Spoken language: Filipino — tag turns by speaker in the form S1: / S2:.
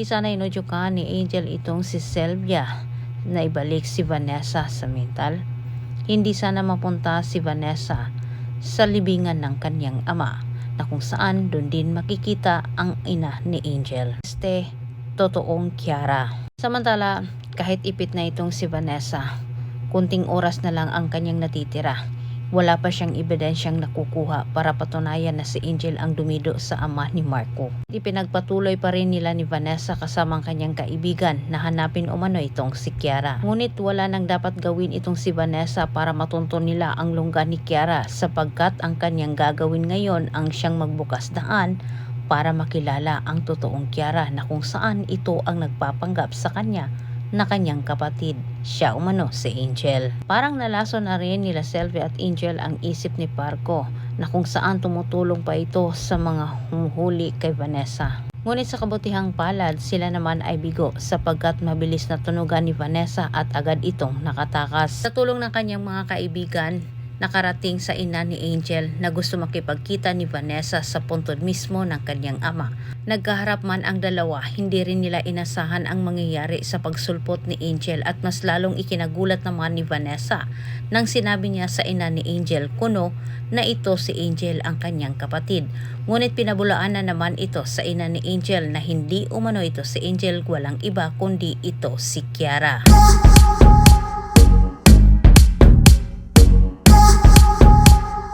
S1: Hindi sana inudyukan ni Angel itong si Sylvia na ibalik si Vanessa sa mental. Hindi sana mapunta si Vanessa sa libingan ng kanyang ama na kung saan doon din makikita ang ina ni Angel. Totoong Kiara. Samantala, kahit ipit na itong si Vanessa, kunting oras na lang ang kanyang natitira. Wala pa siyang ebidensyang nakukuha para patunayan na si Angel ang dumido sa ama ni Marco. Ipinagpatuloy pa rin nila ni Vanessa kasamang kanyang kaibigan na hanapin umano itong si Kiara. Ngunit wala nang dapat gawin itong si Vanessa para matunto nila ang lungga ni Kiara sapagkat ang kanyang gagawin ngayon ang siyang magbukas daan para makilala ang totoong Kiara na kung saan ito ang nagpapanggap sa kanya na kanyang kapatid. Siya umano si Angel. Parang nalaso na rin nila Sylvia at Angel ang isip ni Marco na kung saan tumutulong pa ito sa mga humuhuli kay Vanessa. Ngunit sa kabutihang palad, sila naman ay bigo sapagkat mabilis na tunugan ni Vanessa at agad itong nakatakas. Sa tulong ng kanyang mga kaibigan, nakarating sa ina ni Angel na gusto makipagkita ni Vanessa sa puntod mismo ng kanyang ama. Nagkaharap man ang dalawa, hindi rin nila inasahan ang mangyayari sa pagsulpot ni Angel at mas lalong ikinagulat naman ni Vanessa nang sinabi niya sa ina ni Angel kuno na ito si Angel ang kanyang kapatid. Ngunit pinabulaan na naman ito sa ina ni Angel na hindi umano ito si Angel, walang iba kundi ito si Kiara.